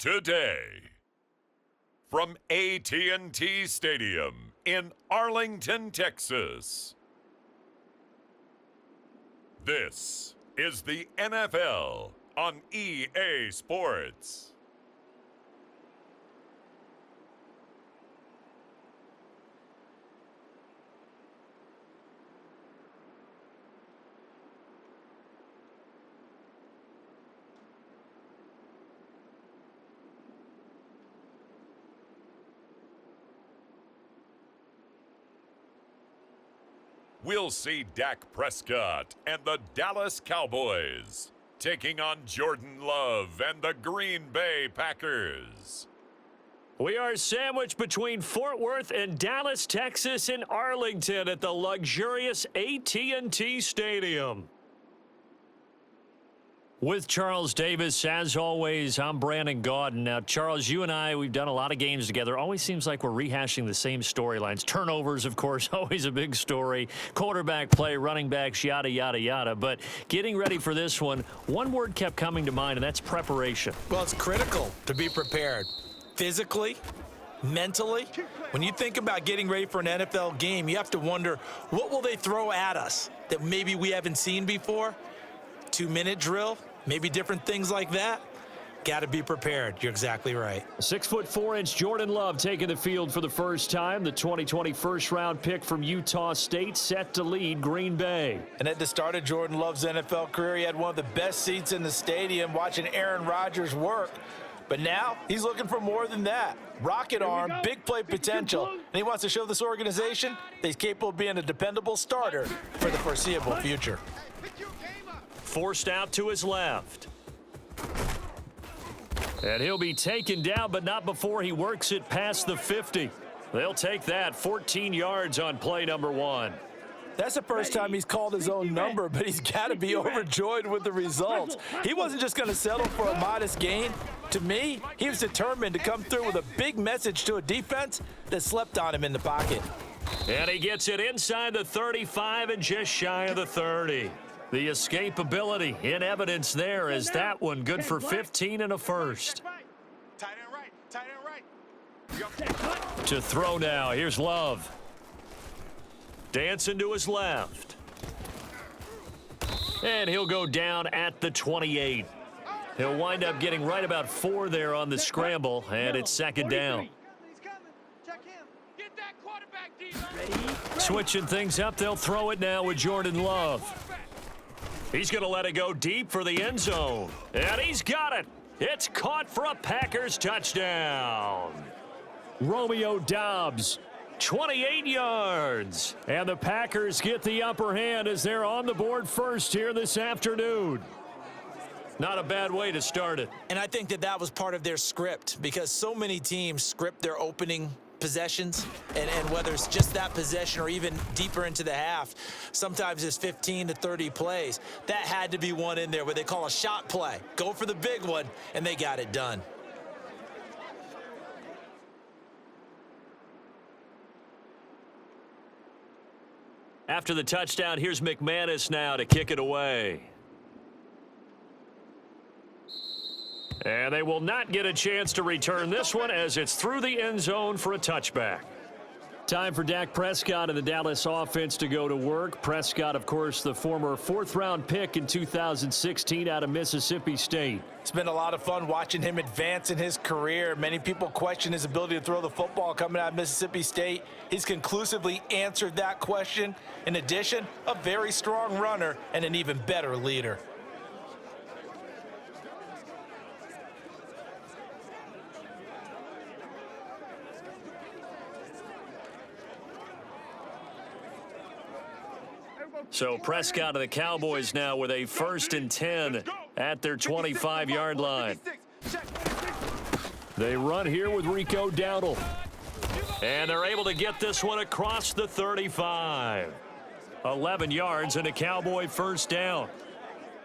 today. From AT&T Stadium in Arlington, Texas. This is the NFL on EA Sports. We'll see Dak Prescott and the Dallas Cowboys taking on Jordan Love and the Green Bay Packers. We are sandwiched between Fort Worth and Dallas, Texas, in Arlington at the luxurious AT&T Stadium. With Charles Davis, as always, I'm Brandon Gaudin. Now, Charles, you and I, we've done a lot of games together. Always seems like we're rehashing the same storylines. Turnovers, of course, always a big story. Quarterback play, running backs, yada, yada, yada. But getting ready for this one word kept coming to mind, and that's preparation. Well, it's critical to be prepared. Physically, mentally. When you think about getting ready for an NFL game, you have to wonder, what will they throw at us that maybe we haven't seen before? 2-minute drill? Maybe different things like that. Got to be prepared. You're exactly right. 6'4" Jordan Love taking the field for the first time. The 2020 first-round pick from Utah State set to lead Green Bay. And at the start of Jordan Love's NFL career, he had one of the best seats in the stadium watching Aaron Rodgers work. But now he's looking for more than that. Rocket arm, big play potential, and he wants to show this organization that he's capable of being a dependable starter for the foreseeable future. Forced out to his left. And he'll be taken down, but not before he works it past the 50. They'll take that 14 yards on play number 1. That's the first time he's called his own number, but he's got to be overjoyed with the results. He wasn't just going to settle for a modest gain. To me, he was determined to come through with a big message to a defense that slept on him in the pocket. And he gets it inside the 35 and just shy of the 30. The escapability in evidence there as that one good for 15 and a first. To throw now, here's Love. Dancing to his left. And he'll go down at the 28. He'll wind up getting right about 4 there on the scramble, and it's second down. Switching things up, they'll throw it now with Jordan Love. He's going to let it go deep for the end zone. And he's got it. It's caught for a Packers touchdown. Romeo Doubs, 28 yards. And the Packers get the upper hand as they're on the board first here this afternoon. Not a bad way to start it. And I think that was part of their script, because so many teams script their opening possessions, and whether it's just that possession or even deeper into the half, sometimes it's 15 to 30 plays. That had to be one in there where they call a shot play. Go for the big one, and they got it done. After the touchdown, here's McManus now to kick it away. And they will not get a chance to return this one as it's through the end zone for a touchback. Time for Dak Prescott and the Dallas offense to go to work. Prescott, of course, the former 4th-round pick in 2016 out of Mississippi State. It's been a lot of fun watching him advance in his career. Many people question his ability to throw the football coming out of Mississippi State. He's conclusively answered that question. In addition, a very strong runner and an even better leader. So Prescott of the Cowboys now with a 1st and 10 at their 25-yard line. They run here with Rico Dowdle. And they're able to get this one across the 35. 11 yards and a Cowboy first down.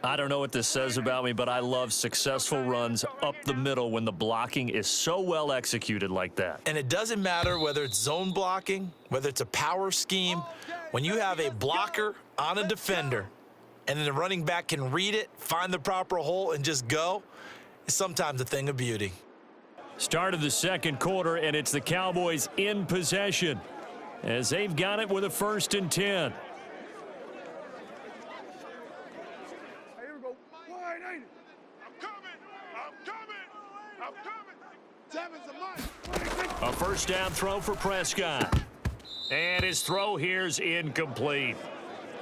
I don't know what this says about me, but I love successful runs up the middle when the blocking is so well executed like that. And it doesn't matter whether it's zone blocking, whether it's a power scheme. When you have a blocker on a defender and then the running back can read it, find the proper hole, and just go, it's sometimes a thing of beauty. Start of the second quarter, and it's the Cowboys in possession as they've got it with a 1st and 10. Here we go. Wide, ain't it? I'm coming. A 1st down throw for Prescott. And his throw here's incomplete.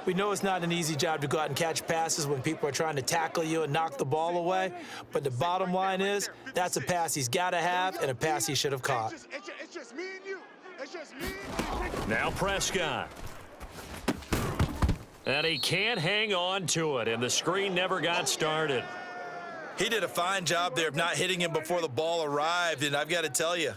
We know it's not an easy job to go out and catch passes when people are trying to tackle you and knock the ball away. But the bottom line is that's a pass he's got to have and a pass he should have caught. It's just me and you. It's just me and you. Now Prescott. And he can't hang on to it, and the screen never got started. He did a fine job there of not hitting him before the ball arrived, and I've got to tell you,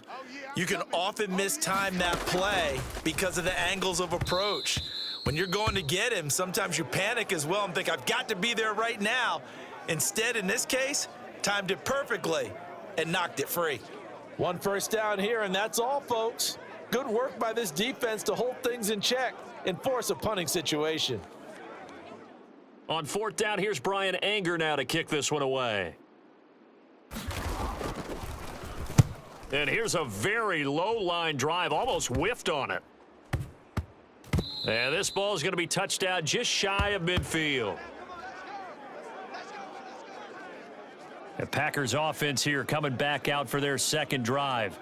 you can often mistime that play because of the angles of approach. When you're going to get him, sometimes you panic as well and think, I've got to be there right now. Instead, in this case, timed it perfectly and knocked it free. 1 first down here, and that's all, folks. Good work by this defense to hold things in check and force a punting situation. On 4th down, here's Brian Anger now to kick this one away. And here's a very low line drive, almost whiffed on it. And this ball is going to be touched out just shy of midfield. The Packers offense here coming back out for their 2nd drive.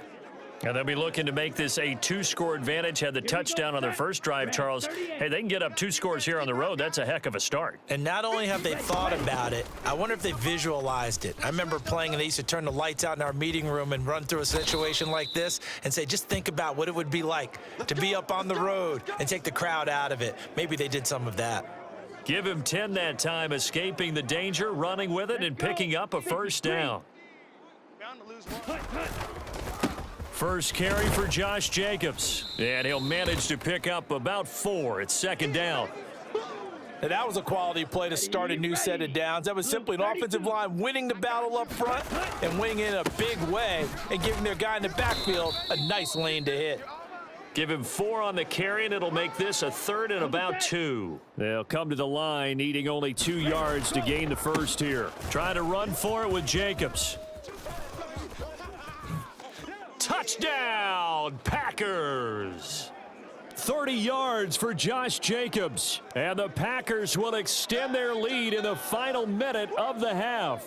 And they'll be looking to make this a 2-score advantage. Had the touchdown on their first drive, Charles. Hey, they can get up 2 scores here on the road. That's a heck of a start. And not only have they thought about it, I wonder if they visualized it. I remember playing, and they used to turn the lights out in our meeting room and run through a situation like this and say, just think about what it would be like to be up on the road and take the crowd out of it. Maybe they did some of that. Give him 10 that time, escaping the danger, running with it, and picking up a 1st down. First carry for Josh Jacobs, and he'll manage to pick up about 4. It's 2nd down. And that was a quality play to start a new set of downs. That was simply an offensive line winning the battle up front and winning in a big way and giving their guy in the backfield a nice lane to hit. Give him 4 on the carry, and it'll make this a 3rd and about 2. They'll come to the line, needing only 2 yards to gain the 1st here. Trying to run for it with Jacobs. Touchdown, Packers! 30 yards for Josh Jacobs. And the Packers will extend their lead in the final minute of the half.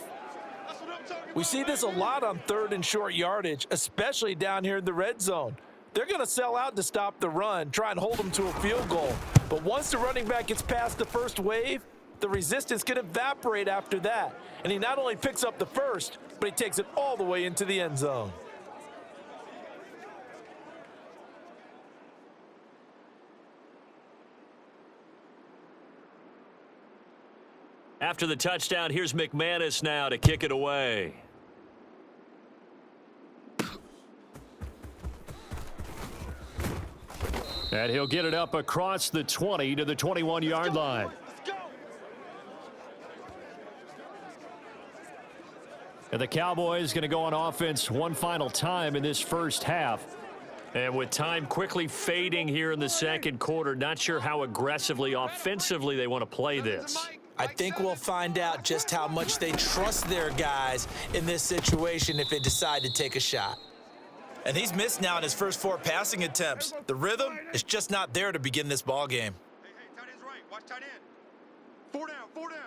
We see this a lot on 3rd and short yardage, especially down here in the red zone. They're going to sell out to stop the run, try and hold them to a field goal. But once the running back gets past the first wave, the resistance can evaporate after that. And he not only picks up the 1st, but he takes it all the way into the end zone. After the touchdown, here's McManus now to kick it away. And he'll get it up across the 20 to the 21-yard line. And the Cowboys going to go on offense one final time in this first half. And with time quickly fading here in the second quarter, not sure how aggressively, offensively they want to play this. I think we'll find out just how much they trust their guys in this situation if they decide to take a shot. And he's missed now in his first 4 passing attempts. The rhythm is just not there to begin this ball game. Hey, tight end's right. Watch tight end. 4 down, 4 down.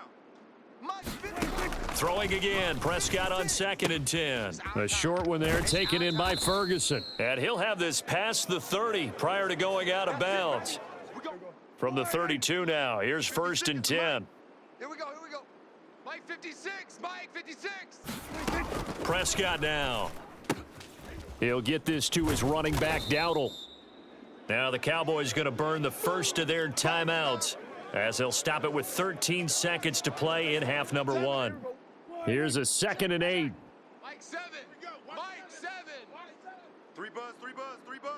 Throwing again, Prescott on 2nd and 10. A short one there taken in by Ferguson. And he'll have this past the 30 prior to going out of bounds. From the 32 now, here's 1st and 10. Here we go, here we go. Mike 56, Mike 56. Prescott now. He'll get this to his running back, Dowdle. Now the Cowboys going to burn the first of their timeouts as they'll stop it with 13 seconds to play in half number 1. Here's a 2nd and 8. Mike 7, Mike 7. 3 buzz, 3 buzz, 3 buzz.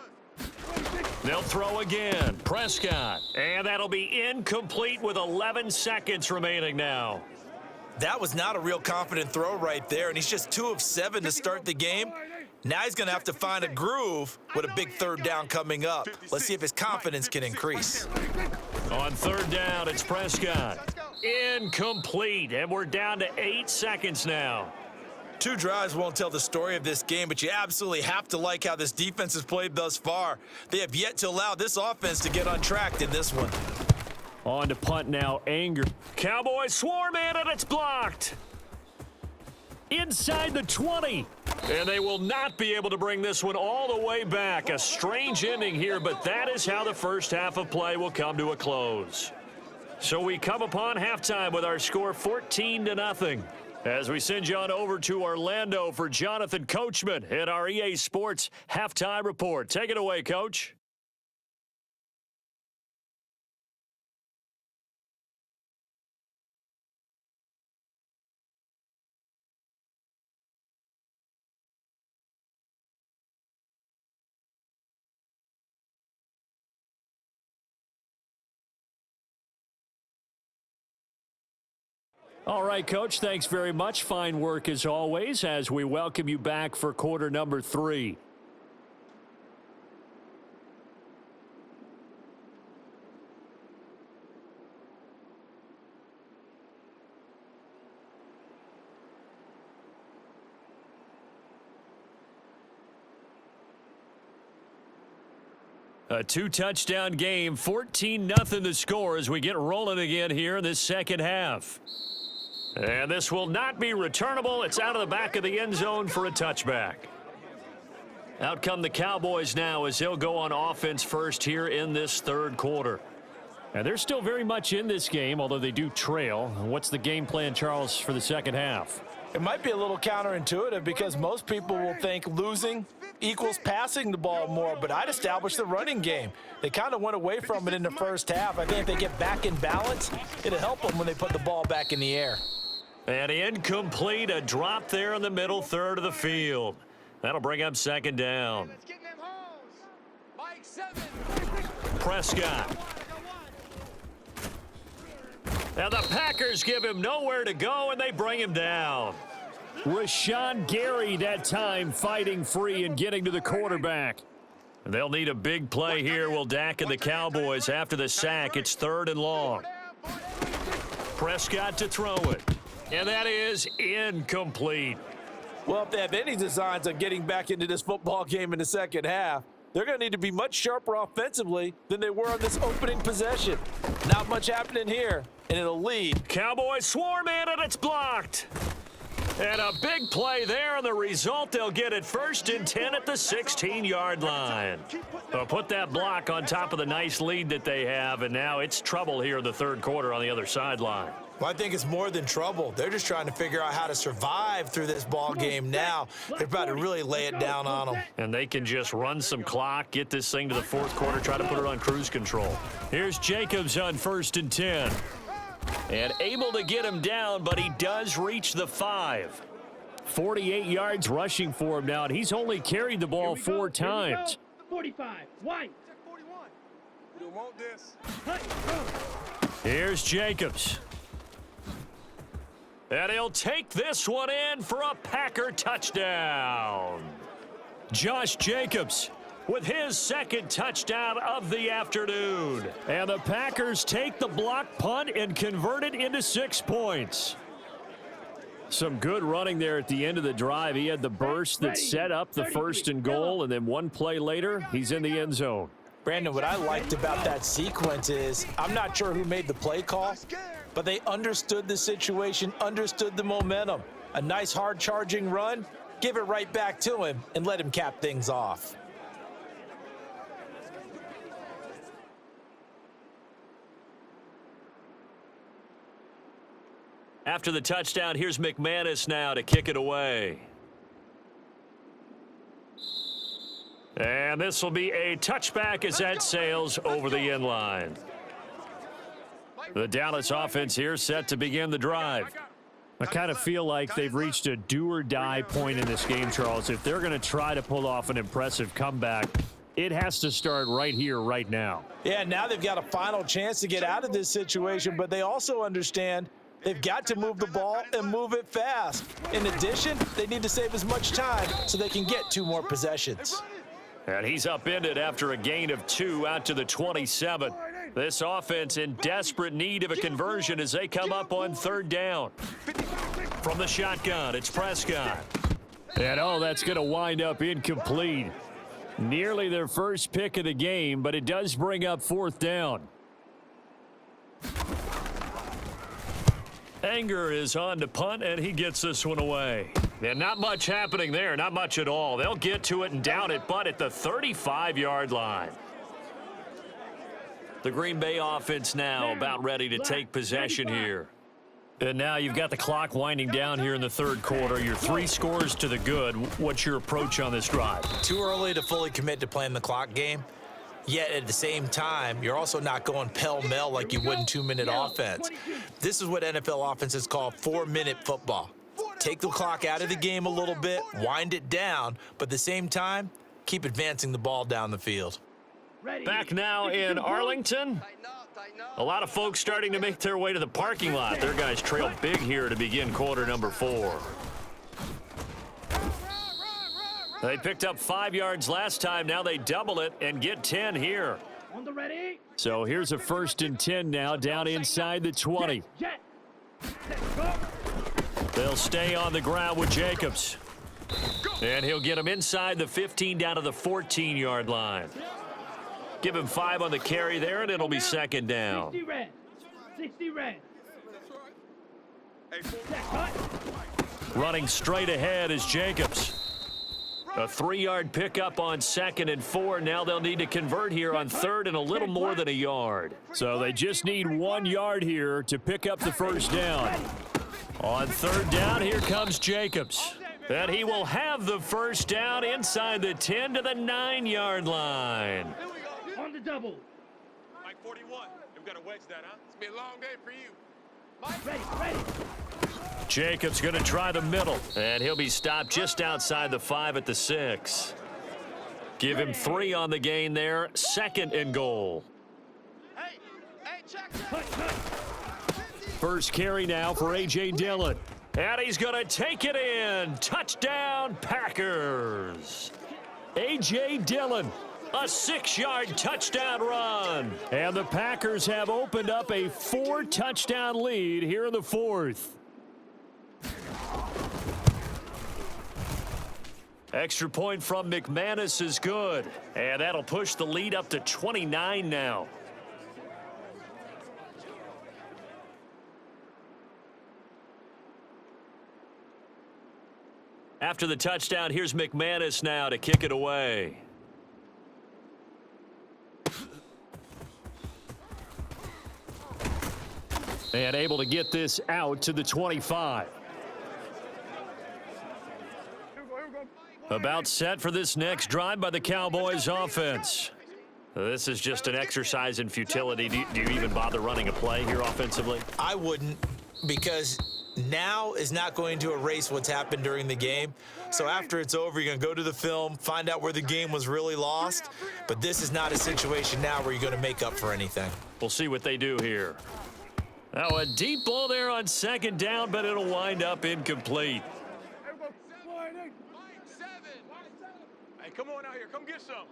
They'll throw again. Prescott. And that'll be incomplete with 11 seconds remaining now. That was not a real confident throw right there, and he's just 2 of 7 to start the game. Now he's going to have to find a groove with a big 3rd down coming up. Let's see if his confidence can increase. On 3rd down, it's Prescott. Incomplete, and we're down to 8 seconds now. 2 drives won't tell the story of this game, but you absolutely have to like how this defense has played thus far. They have yet to allow this offense to get untracked in this one. On to punt now, Anger. Cowboys swarm in, and it's blocked. Inside the 20. And they will not be able to bring this one all the way back. A strange ending here, but that is how the first half of play will come to a close. So we come upon halftime with our score 14-0. As we send you on over to Orlando for Jonathan Coachman at our EA Sports Halftime Report. Take it away, Coach. All right, Coach, thanks very much. Fine work as always as we welcome you back for quarter number 3. A 2-touchdown game, 14-0 the score as we get rolling again here in this second half. And this will not be returnable. It's out of the back of the end zone for a touchback. Out come the Cowboys now as they'll go on offense first here in this third quarter. And they're still very much in this game, although they do trail. What's the game plan, Charles, for the second half? It might be a little counterintuitive because most people will think losing equals passing the ball more, but I'd establish the running game. They kind of went away from it in the first half. I think if they get back in balance, it'll help them when they put the ball back in the air. And incomplete, a drop there in the middle third of the field. That'll bring up second down. Prescott. Now the Packers give him nowhere to go, and they bring him down. Rashawn Gary that time fighting free and getting to the quarterback. They'll need a big play here, will Dak and the Cowboys after the sack. It's 3rd and long. Prescott to throw it. And that is incomplete. Well, if they have any designs on getting back into this football game in the second half, they're going to need to be much sharper offensively than they were on this opening possession. Not much happening here, and it'll lead. Cowboys swarm in, and it's blocked. And a big play there, and the result, they'll get it 1st and 10 at the 16-yard line. They'll put that block on top of the nice lead that they have, and now it's trouble here in the third quarter on the other sideline. Well, I think it's more than trouble. They're just trying to figure out how to survive through this ball game now. They're about to really lay it down on them. And they can just run some clock, get this thing to the fourth quarter, try to put it on cruise control. Here's Jacobs on 1st and 10. And able to get him down, but he does reach the 5. 48 yards rushing for him now, and he's only carried the ball 4 times. 45, White. You want this? Here's Jacobs. And he'll take this one in for a Packer touchdown. Josh Jacobs with his 2nd touchdown of the afternoon. And the Packers take the block punt and convert it into 6 points. Some good running there at the end of the drive. He had the burst that set up the 1st and goal, and then one play later, he's in the end zone. Brandon, what I liked about that sequence is I'm not sure who made the play call, but they understood the situation, understood the momentum. A nice hard charging run, give it right back to him, and let him cap things off. After the touchdown, here's McManus now to kick it away. And this will be a touchback as that sails over the end line. The Dallas offense here set to begin the drive. I kind of feel like they've reached a do-or-die point in this game, Charles. If they're going to try to pull off an impressive comeback, it has to start right here, right now. Yeah, now they've got a final chance to get out of this situation, but they also understand they've got to move the ball and move it fast. In addition, they need to save as much time so they can get 2 more possessions. And he's upended after a gain of 2 out to the 27. This offense in desperate need of a conversion as they come up on 3rd down. From the shotgun, it's Prescott. And that's going to wind up incomplete. Nearly their first pick of the game, but it does bring up fourth down. Anger is on to punt, and he gets this one away. And not much happening there, not much at all. They'll get to it and down it, but at the 35-yard line. The Green Bay offense now about ready to take possession here. And now you've got the clock winding down here in the third quarter. You're 3 scores to the good. What's your approach on this drive? Too early to fully commit to playing the clock game. Yet at the same time, you're also not going pell-mell like you would in 2-minute offense. This is what NFL offenses call 4-minute football. Take the clock out of the game a little bit, wind it down, but at the same time, keep advancing the ball down the field. Back now in Arlington. A lot of folks starting to make their way to the parking lot. Their guys trail big here to begin quarter number 4. They picked up 5 yards last time. Now they double it and get 10 here. So here's a 1st and 10 now down inside the 20. They'll stay on the ground with Jacobs. And he'll get him inside the 15 down to the 14-yard line. Give him 5 on the carry there, and it'll be 2nd down. 60 red. Running straight ahead is Jacobs. A 3-yard pickup on 2nd and 4. Now they'll need to convert here on 3rd and a little more than a yard. So they just need 1 yard here to pick up the first down. On 3rd down, here comes Jacobs. And he will have the first down inside the 10 to the 9-yard line. On the double. Mike 41. We've got to wedge that, huh? It's been a long day for you. Ready. Jacobs going to try the middle, and he'll be stopped just outside the 5 at the 6. Give him 3 on the gain there. 2nd and goal. Hey, check. First carry now for A.J. Dillon. And he's going to take it in. Touchdown, Packers. A.J. Dillon. A 6-yard touchdown run. And the Packers have opened up a 4-touchdown lead here in the 4th. Extra point from McManus is good. And that'll push the lead up to 29 now. After the touchdown, here's McManus now to kick it away. And able to get this out to the 25. About set for this next drive by the Cowboys offense. This is just an exercise in futility. Do you even bother running a play here offensively? I wouldn't, because now is not going to erase what's happened during the game. So after it's over, you're going to go to the film, find out where the game was really lost. But this is not a situation now where you're going to make up for anything. We'll see what they do here. Now a deep ball there on 2nd down, but it'll wind up incomplete. Hey, come on out here. Come get some.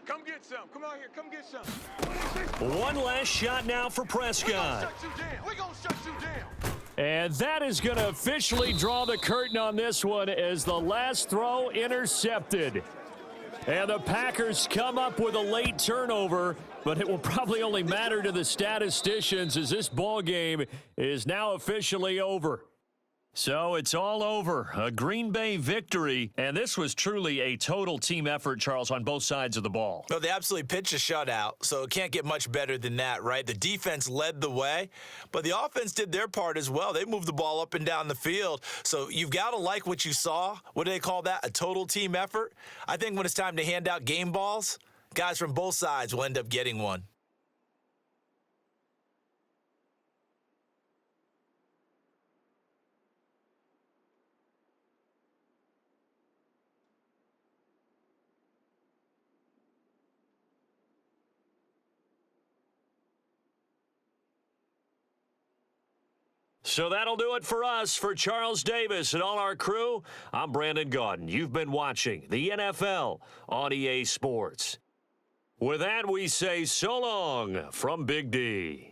Come get some. Come out here. Come get some. One last shot now for Prescott. We're going to shut you down. And that is going to officially draw the curtain on this one as the last throw intercepted. And the Packers come up with a late turnover, but it will probably only matter to the statisticians as this ball game is now officially over. So it's all over. A Green Bay victory, and this was truly a total team effort, Charles, on both sides of the ball. No, they absolutely pitched a shutout, so it can't get much better than that, right? The defense led the way, but the offense did their part as well. They moved the ball up and down the field, so you've got to like what you saw. What do they call that? A total team effort? I think when it's time to hand out game balls, guys from both sides will end up getting one. So that'll do it for us. For Charles Davis and all our crew, I'm Brandon Gaudin. You've been watching the NFL on EA Sports. With that, we say so long from Big D.